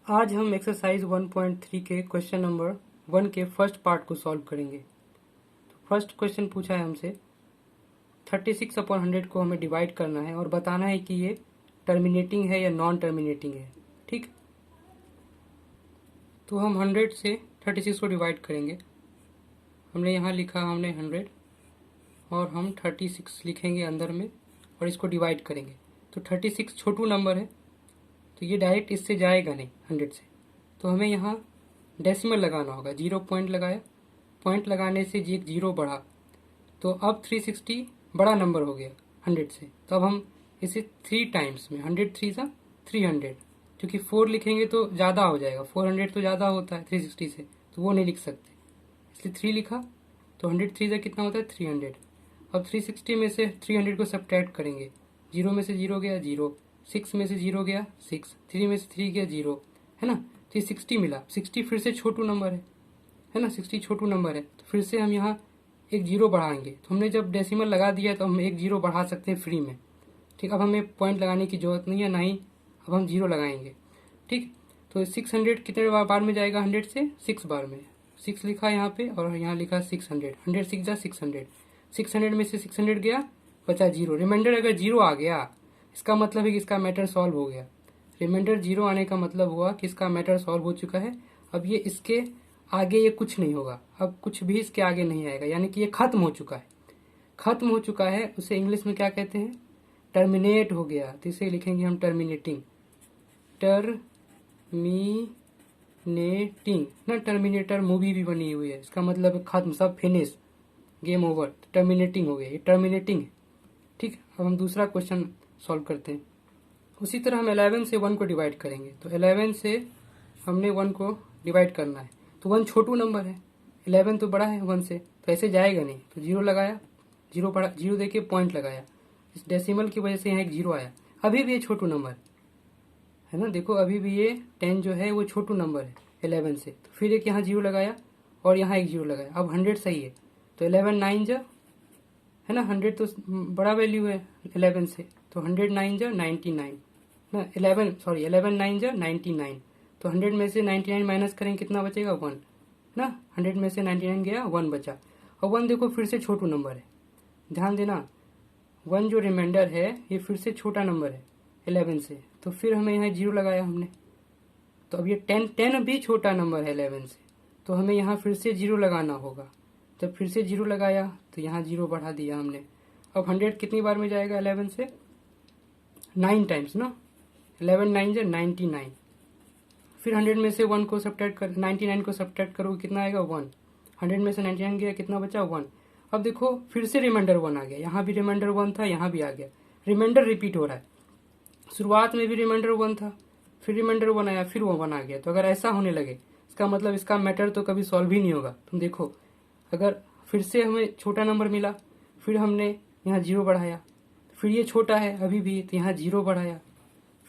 आज हम एक्सरसाइज 1.3 के क्वेश्चन नंबर 1 के फर्स्ट पार्ट को सॉल्व करेंगे। तो फर्स्ट क्वेश्चन पूछा है हमसे 36/100 को हमें डिवाइड करना है और बताना है कि ये टर्मिनेटिंग है या नॉन टर्मिनेटिंग है। ठीक, तो हम 100 से 36 को डिवाइड करेंगे। हमने यहाँ लिखा हमने 100 और हम 36 लिखेंगे अंदर में और इसको डिवाइड करेंगे। तो 36 छोटू नंबर है तो ये डायरेक्ट इससे जाएगा नहीं 100 से, तो हमें यहाँ डेसिमल लगाना होगा। 0 पॉइंट लगाया, पॉइंट लगाने से जी एक 0 बढ़ा, तो अब 360 बड़ा नंबर हो गया 100 से। तो अब हम इसे 3 टाइम्स में 100 3 सा 300, क्योंकि 4 लिखेंगे तो ज़्यादा हो जाएगा, 400 तो ज़्यादा होता है 360 से, तो वो नहीं लिख सकते, इसलिए 3 लिखा। तो 100 3 से कितना होता है 300। अब 360 में से 300 को सब्ट्रैक्ट करेंगे। 0 में से 0 गया 0, 6 में से 0 गया 6, 3 में से 3 गया 0, है ना। तो ये 60 मिला। 60 फिर से छोटू नंबर है ना, 60 छोटू नंबर है, तो फिर से हम यहाँ एक 0 बढ़ाएंगे। तो हमने जब डेसिमल लगा दिया तो हम एक 0 बढ़ा सकते हैं फ्री में। ठीक, अब हमें पॉइंट लगाने की जरूरत नहीं है, ना ही अब हम 0 लगाएंगे। ठीक, तो 600 कितने बार में जाएगा 100 से 6 बार में। 6 लिखा यहाँ पे और यहाँ लिखा 600, 100 6 जा 600, 600 में से 600 गया, बचा 0। रिमाइंडर अगर 0 आ गया इसका मतलब है कि इसका मैटर सॉल्व हो गया। रिमाइंडर 0 आने का मतलब हुआ कि इसका मैटर सॉल्व हो चुका है। अब ये इसके आगे ये कुछ नहीं होगा, अब कुछ भी इसके आगे नहीं आएगा, यानी कि ये खत्म हो चुका है। खत्म हो चुका है उसे इंग्लिश में क्या कहते हैं, टर्मिनेट हो गया। तो इसे लिखेंगे हम टर्मिनेटिंग, टर्मिनेटिंग ना। टर्मिनेटर मूवी भी बनी हुई है, इसका मतलब खत्म, सब फिनिश, गेम ओवर। टर्मिनेटिंग हो गया, ये टर्मिनेटिंग है। ठीक, अब हम दूसरा क्वेश्चन सॉल्व करते हैं। उसी तरह हम 11 से 1 को डिवाइड करेंगे। तो 11 से हमने 1 को डिवाइड करना है, तो 1 छोटू नंबर है, 11 तो बड़ा है 1 से, तो ऐसे जाएगा नहीं। तो 0 लगाया, 0 बड़ा, 0 देके पॉइंट लगाया, इस डेसिमल की वजह से यहाँ एक 0 आया। अभी भी ये छोटू नंबर है ना, देखो अभी भी ये 10 जो है वो छोटू नंबर है 11 से। तो फिर एक यहाँ 0 लगाया और यहाँ एक 0 लगाया। अब 100 सही है, तो 11 9 जा, है ना, 100 तो बड़ा वैल्यू है 11 से, तो 100 9 जा 99 ना, 11 9 जा 99। तो 100 में से 99 माइनस करेंगे कितना बचेगा 1 ना। 100 में से 99 गया 1 बचा। और 1 देखो फिर से छोटू नंबर है, ध्यान देना। 1 जो रिमाइंडर है ये फिर से छोटा नंबर है 11 से, तो फिर हमें यहाँ 0 लगाया हमने। तो अब ये 10 भी छोटा नंबर है 11 से, तो हमें यहाँ फिर से 0 लगाना होगा। जब फिर से 0 लगाया तो यहाँ 0 बढ़ा दिया हमने। अब 100 कितनी बार में जाएगा 11 से, 9 टाइम्स ना। 11 9 जा 99। फिर 100 में से 1 को सब्ट्रैक्ट कर, 99 को सब्ट्रैक्ट करोगे कितना आएगा 1। 100 में से 99 गया, कितना बचा 1। अब देखो फिर से रिमाइंडर 1 आ गया, यहाँ भी रिमाइंडर 1 था, यहाँ भी आ गया। रिमाइंडर रिपीट हो रहा है, शुरुआत में भी रिमाइंडर 1 था, फिर रिमाइंडर 1 आया, फिर वो 1 आ गया। तो अगर ऐसा होने लगे इसका मतलब इसका मैटर तो कभी सॉल्व ही नहीं होगा। तुम देखो, अगर फिर से हमें छोटा नंबर मिला, फिर हमने यहाँ 0 बढ़ाया, फिर ये छोटा है अभी भी, तो यहाँ 0 बढ़ाया,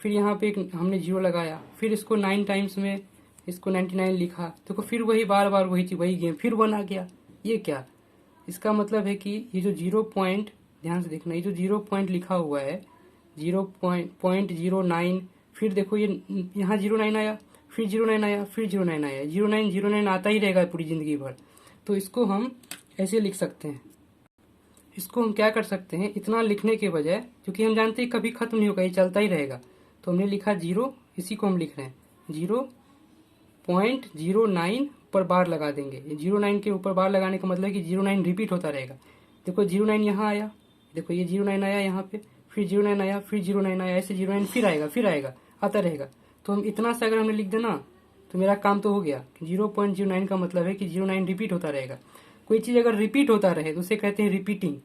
फिर यहाँ पे हमने 0 लगाया, फिर इसको 9 टाइम्स में इसको 99 लिखा, तो फिर वही बार बार वही चीज, वही गेम, फिर 1 आ गया। ये क्या, इसका मतलब है कि ये जो 0 पॉइंट, ध्यान से देखना, ये जो 0 पॉइंट लिखा हुआ है 0.09, फिर देखो ये यहाँ 09 आया, फिर 09 आया, फिर 09 आया, 09 आता ही रहेगा पूरी जिंदगी भर। तो इसको हम ऐसे लिख सकते हैं। इसको हम क्या कर सकते हैं, इतना लिखने के बजाय, क्योंकि हम जानते हैं कभी खत्म नहीं होगा, ये चलता ही रहेगा, तो हमने लिखा 0, इसी को हम लिख रहे हैं 0.09 पर बार लगा देंगे। 09 के ऊपर बार लगाने का मतलब है कि 09 रिपीट होता रहेगा। देखो 09 यहाँ आया, देखो ये 09 आया यहाँ पे, फिर 09 आया, फिर 09 आया, ऐसे 09 फिर आएगा, आता रहेगा। तो हम इतना सा अगर हमने लिख देना तो मेरा काम तो हो गया। 0.09 का मतलब है कि 09 रिपीट होता रहेगा। कोई चीज़ अगर रिपीट होता रहे तो उसे कहते हैं रिपीटिंग,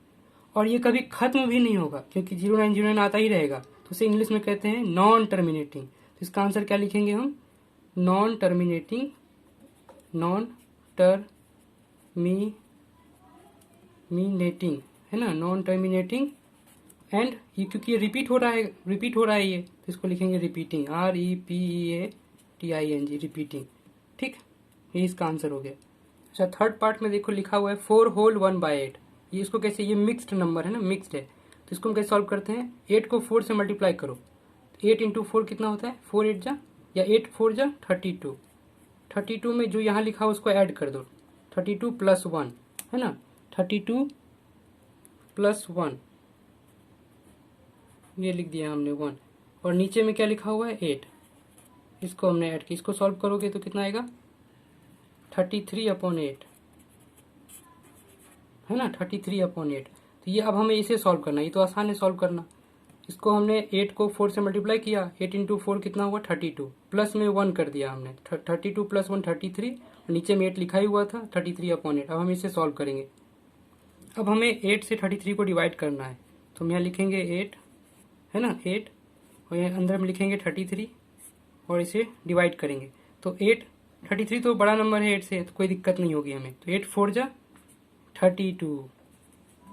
और ये कभी खत्म भी नहीं होगा क्योंकि 09 आता ही रहेगा, तो उसे इंग्लिश में कहते हैं नॉन टर्मिनेटिंग। तो इसका आंसर क्या लिखेंगे हम, नॉन टर्मिनेटिंग, नॉन टर्मिनेटिंग, है ना, नॉन टर्मिनेटिंग। एंड ये क्योंकि ये रिपीट हो रहा है ये, तो इसको लिखेंगे रिपीटिंग, REPEATING, रिपीटिंग। ठीक, ये इसका आंसर हो गया। अच्छा, थर्ड पार्ट में देखो लिखा हुआ है 4 होल 1/8। ये इसको कैसे, ये मिक्स्ड नंबर है ना, मिक्स्ड है, तो इसको हम कैसे सॉल्व करते हैं, 8 को 4 से मल्टीप्लाई करो, 8 इंटू 4 कितना होता है, 4 8 जा या 8 4 जा 32, 32 में जो यहाँ लिखा उसको ऐड कर दो, 32 प्लस 1 है ना, 32 प्लस 1 ये लिख दिया हमने 1, और नीचे में क्या लिखा हुआ है 8, इसको हमने ऐड किया। इसको सॉल्व करोगे तो कितना आएगा 33/8 है ना, 33/8। तो ये अब हमें इसे सॉल्व करना है, ये तो आसान है सॉल्व करना। इसको हमने 8 को 4 से मल्टीप्लाई किया, 8 इंटू 4 कितना हुआ 32, प्लस में 1 कर दिया हमने, 32 प्लस 1 33, नीचे में 8 लिखा ही हुआ था 33/8। अब हम इसे सॉल्व करेंगे। अब हमें 8 से 33 को डिवाइड करना है, तो हम यहाँ लिखेंगे 8 है ना, 8 और यहाँ अंदर में लिखेंगे 33 और इसे डिवाइड करेंगे। तो 33 तो बड़ा नंबर है 8 से, तो कोई दिक्कत नहीं होगी हमें। तो 8 4 जा 32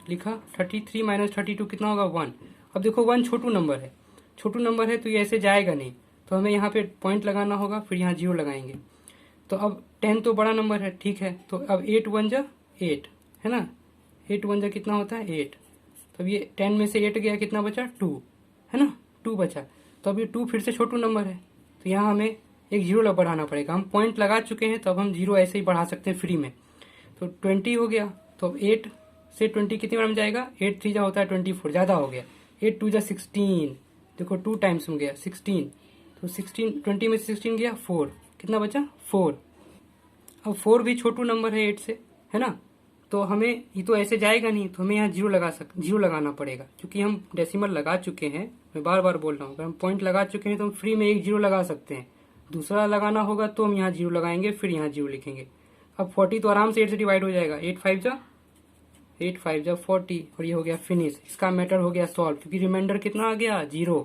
लिखा, 33 माइनस 32 कितना होगा 1। अब देखो 1 छोटू नंबर है, छोटू नंबर है तो ये ऐसे जाएगा नहीं, तो हमें यहाँ पे पॉइंट लगाना होगा, फिर यहाँ 0 लगाएंगे। तो अब 10 तो बड़ा नंबर है, ठीक है, तो अब 8 1 जा 8 है ना, 8 1 जा कितना होता है 8। तो अब ये 10 में से 8 गया, कितना बचा 2 है ना, 2 बचा। तो अब ये 2 फिर से छोटू नंबर है, तो यहाँ हमें एक 0 बढ़ाना पड़ेगा। हम पॉइंट लगा चुके हैं तो अब हम 0 ऐसे ही बढ़ा सकते हैं फ्री में। तो 20 हो गया, तो 8 से 20 कितनी बार में जाएगा, 8 3 जा होता है 24, ज़्यादा हो गया, 8 2 जा 16, देखो 2 टाइम्स में गया 16, तो 16 20 में से 16 गया 4, कितना बचा 4। अब 4 भी छोटू नंबर है 8 से है ना, तो हमें ये तो ऐसे जाएगा नहीं, तो हमें यहाँ 0 लगाना पड़ेगा, क्योंकि हम डेसिमल लगा चुके हैं। मैं बार बार बोल रहा हूँ, अगर हम पॉइंट लगा चुके हैं तो हम फ्री में एक 0 लगा सकते हैं। दूसरा लगाना होगा तो हम यहाँ 0 लगाएंगे, फिर यहाँ 0 लिखेंगे। अब 40 तो आराम से 8 से डिवाइड हो जाएगा, 8 5 जा 40, और ये हो गया फिनिश। इसका मैटर हो गया सॉल्व, क्योंकि रिमाइंडर कितना आ गया 0।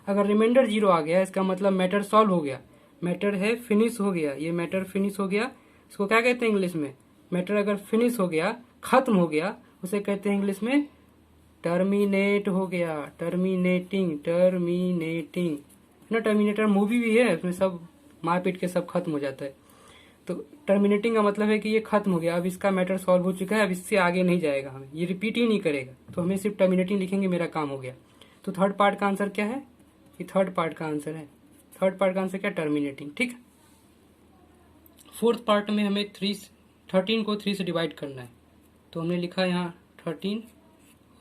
अगर रिमाइंडर 0 आ गया इसका मतलब मैटर सॉल्व हो गया, मैटर है फिनिश हो गया, ये मैटर फिनिश हो गया। इसको क्या कहते हैं इंग्लिश में, मैटर अगर फिनिश हो गया, खत्म हो गया, उसे कहते हैं इंग्लिश में टर्मिनेट हो गया, टर्मिनेटिंग है ना। टर्मिनेटर मूवी भी है, उसमें सब मारपीट के सब खत्म हो जाता है। तो टर्मिनेटिंग का मतलब है कि ये खत्म हो गया, अब इसका मैटर सॉल्व हो चुका है, अब इससे आगे नहीं जाएगा, हमें ये रिपीट ही नहीं करेगा, तो हमें सिर्फ टर्मिनेटिंग लिखेंगे, मेरा काम हो गया। तो थर्ड पार्ट का आंसर क्या है, ये थर्ड पार्ट का आंसर है, थर्ड पार्ट का आंसर क्या, टर्मिनेटिंग। ठीक, फोर्थ पार्ट में हमें 13 को 3 से डिवाइड करना है, तो हमने लिखा यहाँ 13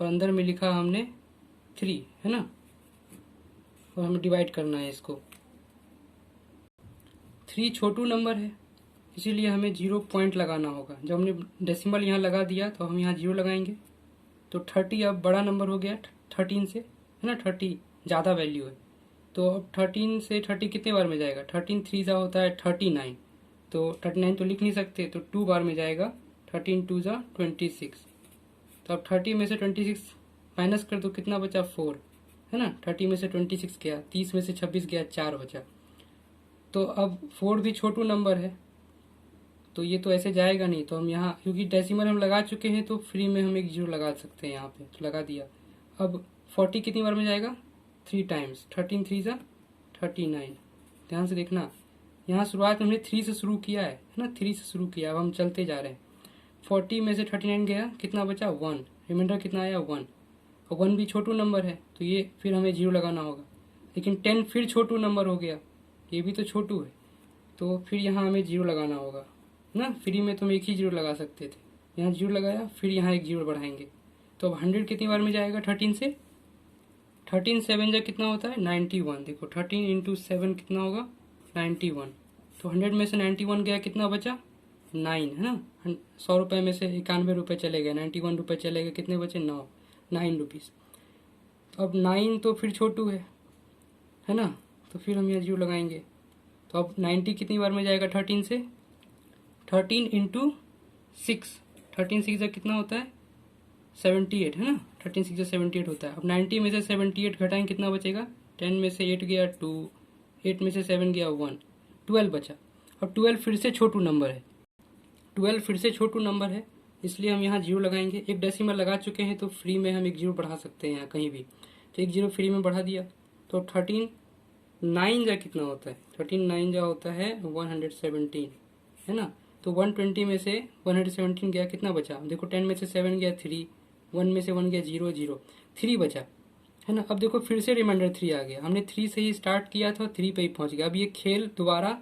और अंदर में लिखा हमने 3 है ना, और हमें डिवाइड करना है इसको। 3 छोटू नंबर है, इसीलिए हमें 0 पॉइंट लगाना होगा। जब हमने डेसिमल यहाँ लगा दिया तो हम यहाँ 0 लगाएंगे। तो 30 अब बड़ा नंबर हो गया 13 से है ना, 30 ज़्यादा वैल्यू है, तो अब 13 से 30 कितने बार में जाएगा, 13 3 जा होता है 39, तो 39 तो लिख नहीं सकते, तो 2 बार में जाएगा, 13 2 जा 26। तो अब 30 में से 26 माइनस कर दो, कितना बचा 4 है ना, 30 में से 26 गया, 30 में से 26 गया, 4 बचा। तो अब 4 भी छोटू नंबर है, तो ये तो ऐसे जाएगा नहीं, तो हम यहाँ क्योंकि डेसिमल हम लगा चुके हैं तो फ्री में हम एक 0 लगा सकते हैं यहाँ पे, तो लगा दिया। अब 40 कितनी बार में जाएगा, 3 टाइम्स, 13 3 जा 39। ध्यान से देखना, यहाँ शुरुआत में हमने 3 से शुरू किया है ना, 3 से शुरू किया, अब हम चलते जा रहे हैं। 40 में से 39 गया, कितना बचा 1, रिमाइंडर कितना आया 1, और 1 भी छोटू नंबर है, तो ये फिर हमें 0 लगाना होगा। लेकिन 10 फिर छोटू नंबर हो गया, ये भी तो छोटू है, तो फिर यहाँ हमें 0 लगाना होगा ना। फ्री में तो हम एक ही 0 लगा सकते थे, यहाँ 0 लगाया, फिर यहाँ एक 0 बढ़ाएंगे। तो अब 100 कितनी बार में जाएगा 13 से, 13 7 जा कितना होता है 91, देखो 13 इंटू 7 कितना होगा 91। तो 100 में से 91 गया, कितना बचा 9 है ना, 100 रुपये में से 91 रुपये चले गए, 91 रुपये चले गए, कितने बचे 9 रुपीज़। तो अब 9 तो फिर छोटू है ना, तो फिर हम यहाँ 0 लगाएंगे। तो अब 90 कितनी बार में जाएगा 13 से, 13 इंटू 6, 13 6 कितना होता है 78 है ना, 13 6 78 होता है। अब 90 में से 78 घटाएं, कितना बचेगा, 10 में से 8 गया 2, 8 में से 7 गया 1, 12 बचा। अब 12 फिर से छोटू नंबर है, 12 फिर से छोटू नंबर है, इसलिए हम यहाँ 0 लगाएंगे। एक डेसिमल लगा चुके हैं तो फ्री में हम एक 0 बढ़ा सकते हैं यहाँ कहीं भी, तो एक 0 फ्री में बढ़ा दिया। तो 13 9 जा कितना होता है, 13 9 जा होता है 117 है ना। तो 120 में से 117 गया, कितना बचा, देखो 10 में से 7 गया 3, 1 में से 1 गया 0 0, 3 बचा। है ना। अब देखो फिर से रिमाइंडर 3 आ गया, हमने 3 से ही स्टार्ट किया था, 3 पे ही पहुंच गया। अब ये खेल दोबारा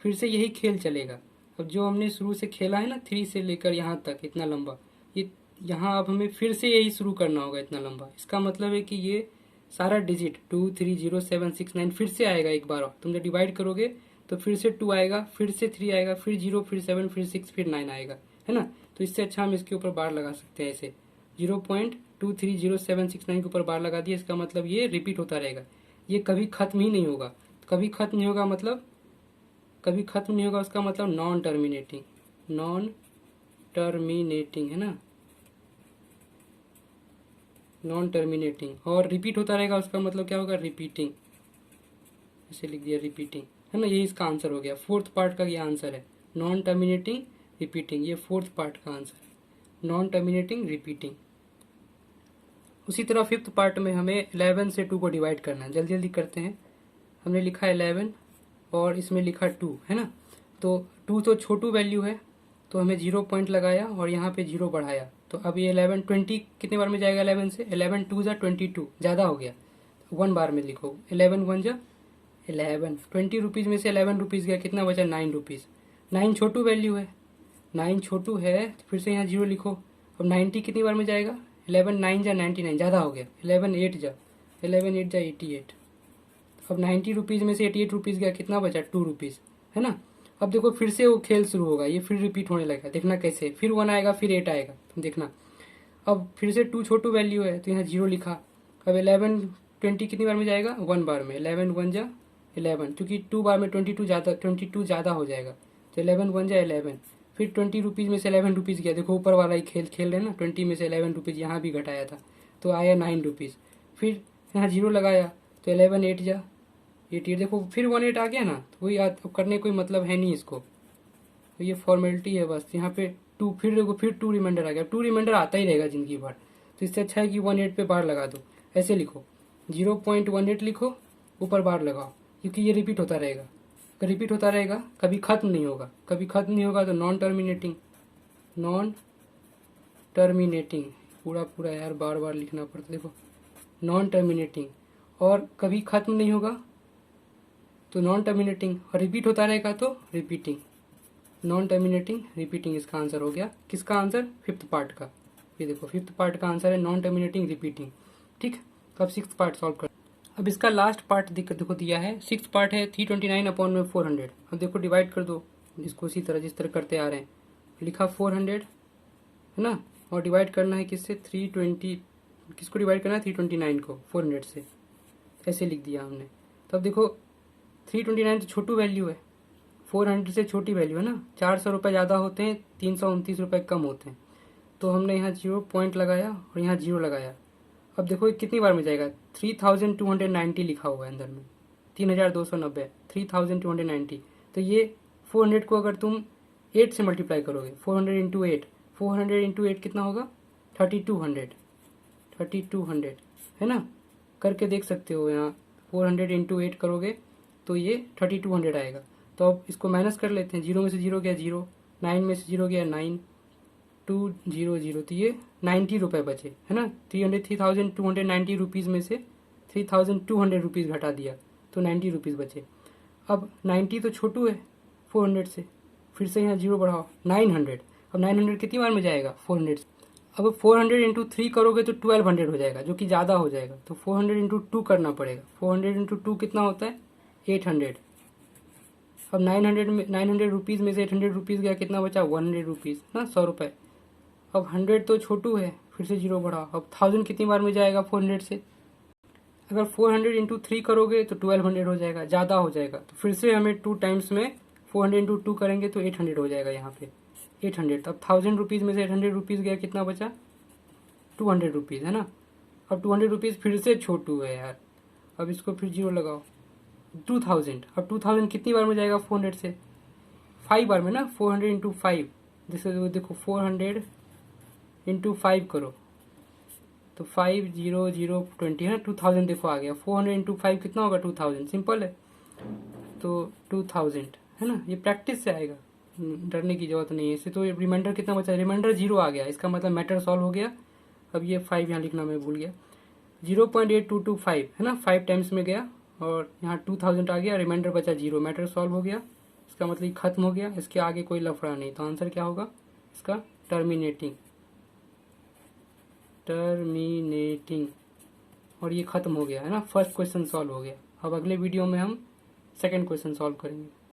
फिर से यही खेल चलेगा। अब जो हमने शुरू से खेला है ना 3 से लेकर यहाँ तक इतना लंबा, ये यहाँ अब हमें फिर से यही शुरू करना होगा इतना लंबा। इसका मतलब है कि ये सारा डिजिट 2 3 0 7 6 9 फिर से आएगा एक बार और। तुम जब डिवाइड करोगे तो फिर से 2 आएगा, फिर से 3 आएगा, फिर 0, फिर 7, फिर 6, फिर 9 आएगा, है ना। तो इससे अच्छा हम इसके ऊपर बार लगा सकते हैं ऐसे 0.230769 के ऊपर बार लगा दिया। इसका मतलब ये रिपीट होता रहेगा, ये कभी खत्म ही नहीं होगा। कभी खत्म नहीं होगा मतलब, कभी खत्म नहीं होगा उसका मतलब नॉन टर्मिनेटिंग, नॉन टर्मिनेटिंग, है ना, नॉन टर्मिनेटिंग। और रिपीट होता रहेगा उसका मतलब क्या होगा, रिपीटिंग, ऐसे लिख दिया रिपीटिंग, है ना। यही इसका आंसर हो गया, फोर्थ पार्ट का ये आंसर है, नॉन टर्मिनेटिंग रिपीटिंग। ये फोर्थ पार्ट का आंसर है, नॉन टर्मिनेटिंग रिपीटिंग। उसी तरह फिफ्थ पार्ट में हमें 11 से 2 को डिवाइड करना है, जल्दी जल्दी करते हैं। हमने लिखा 11 और इसमें लिखा 2, है ना। तो 2 तो छोटू वैल्यू है, तो हमें 0 पॉइंट लगाया और यहाँ पे 0 बढ़ाया। तो अब ये 11 20 कितने बार में जाएगा 11 से, 11 2 जा 22, ज़्यादा हो गया, 1 बार में लिखो। 11 1 जा 11, 20 रुपीज़ में से 11 रुपीज़ गया, कितना बचा 9 रुपीज़। 9 छोटू वैल्यू है, 9 छोटू है, फिर से यहाँ 0 लिखो। अब 90 कितनी बार में जाएगा, 11 9 जा 99, ज़्यादा हो गया। 11 8 जा 88। अब 90 रुपीज़ में से 88 रुपीज़ गया, कितना बचा 2 रुपीज़, है ना। अब देखो फिर से वो खेल शुरू होगा, ये फिर रिपीट होने लगेगा, देखना कैसे, फिर 1 आएगा, फिर 8 आएगा, तुम देखना। अब फिर से 2 छोटू वैल्यू है तो यहाँ 0 लिखा। अब 11 20 कितनी बार में जाएगा, 1 बार में। 11 1 जा 11, क्योंकि 2 बार में 22 ज़्यादा हो जाएगा, तो 11 1 जा 11। फिर 20 रुपीज़ में से 11 रुपीज़ गया, देखो ऊपर वाला ही खेल खेल रहे हैं ना, 20 में से 11 रुपीज़ यहाँ भी घटाया था, तो आया 9 रुपीज़। फिर यहाँ 0 लगाया, तो 11 8 जा 88, देखो फिर 1 8 आ गया ना, तो वही करने कोई मतलब है नहीं इसको, तो ये फॉर्मेलिटी है बस। यहाँ पे 2, फिर देखो फिर 2 रिमाइंडर आ गया, 2 रिमाइंडर आता ही रहेगा जिंदगी भर, तो इससे अच्छा है कि 1 8 पे बार लगा दो। ऐसे लिखो 0.18 लिखो, ऊपर बार लगाओ, क्योंकि ये रिपीट होता रहेगा। अगर रिपीट होता रहेगा कभी खत्म नहीं होगा, कभी खत्म नहीं होगा, तो नॉन टर्मिनेटिंग, नॉन टर्मिनेटिंग, पूरा पूरा यार बार बार लिखना पड़ता, देखो नॉन टर्मिनेटिंग। और कभी खत्म नहीं होगा तो नॉन टर्मिनेटिंग, और रिपीट होता रहेगा तो रिपीटिंग, नॉन टर्मिनेटिंग रिपीटिंग। इसका आंसर हो गया, किसका आंसर, फिफ्थ पार्ट का। ये देखो फिफ्थ पार्ट का आंसर है नॉन टर्मिनेटिंग रिपीटिंग, ठीक। तो अब सिक्स्थ पार्ट सॉल्व कर। अब इसका लास्ट पार्ट देखो दिया है, सिक्स्थ पार्ट है 329/400। अब देखो डिवाइड कर दो इसको उसी तरह जिस तरह करते आ रहे हैं, लिखा 400, है ना, और डिवाइड करना है किससे, 320, किसको डिवाइड करना है 329 को 400 से, ऐसे लिख दिया हमने। तब देखो 329 तो छोटू वैल्यू है, 400 से छोटी वैल्यू है ना, 400 रुपये ज़्यादा होते हैं, 329 रुपये कम होते हैं, तो हमने यहाँ 0 पॉइंट लगाया और यहाँ 0 लगाया। अब देखो ये कितनी बार में जाएगा, 3290 लिखा हुआ है अंदर में, 3290, 3290। तो ये 400 को अगर तुम 8 से मल्टीप्लाई करोगे, 400 इंटू 8, 400 इंटू 8 कितना होगा, 3200, है ना। करके देख सकते हो, यहाँ 400 इंटू 8 करोगे तो ये 3200 आएगा। तो अब इसको माइनस कर लेते हैं, 0 में से 0 गया 0, 9 में से 0 गया 9, 200, तो ये 90 रुपये बचे, है ना। 3290 रुपीज़ में से 3200 रुपीज़ घटा दिया तो 90 रुपीज़ बचे। अब 90 तो छोटू है 400 से, फिर से यहाँ 0 बढ़ाओ 900। अब 900 कितनी बार में जाएगा 400 से, अब 400 इंटू 3 करोगे तो 1200 हो जाएगा, जो कि ज़्यादा हो जाएगा, तो 400 इंटू 2 करना पड़ेगा। 400 इंटू 2 कितना होता है 800। अब 900 रुपीज़ में से 800 रुपीज़ गया, कितना बचा 100 रुपीज़ ना, 100 रुपये। अब 100 तो छोटू है, फिर से 0 बढ़ा। अब 1000 कितनी बार में जाएगा 400 से, अगर 400 इंटू 3 करोगे तो 1200 हो जाएगा, ज़्यादा हो जाएगा, तो फिर से हमें 2 टाइम्स में 400 इंटू 2 करेंगे तो 800 हो जाएगा यहाँ पे 800। अब 1000 रुपीज़ में से 800 रुपीज़ गया, कितना बचा 200 रुपीज़, है ना। अब 200 रुपीज़ फिर से छोटू है यार, अब इसको फिर 0 लगाओ 2000। अब 2000 कितनी बार में जाएगा 400 से, 5 बार में ना, 400 इंटू 5, जैसे देखो 400 इंटू 5 करो तो 50020 है ना, 2000 देखो आ गया। 400 इंटू 5 कितना होगा 2000, सिंपल है, तो 2000, है ना। ये प्रैक्टिस से आएगा, डरने की जरूरत नहीं है इससे। तो रिमाइंडर कितना बचा, रिमाइंडर 0 आ गया, इसका मतलब मैटर सॉल्व हो गया। अब ये 5 यहाँ लिखना मैं भूल गया, 0.8225 है ना, 5 टाइम्स में गया और यहाँ 2000 आ गया, रिमाइंडर बचा 0, मैटर सॉल्व हो गया। इसका मतलब ये खत्म हो गया, इसके आगे कोई लफड़ा नहीं। तो आंसर क्या होगा इसका? Terminating, terminating. और ये खत्म हो गया है ना, फर्स्ट क्वेश्चन सॉल्व हो गया। अब अगले वीडियो में हम सेकंड क्वेश्चन सॉल्व करेंगे।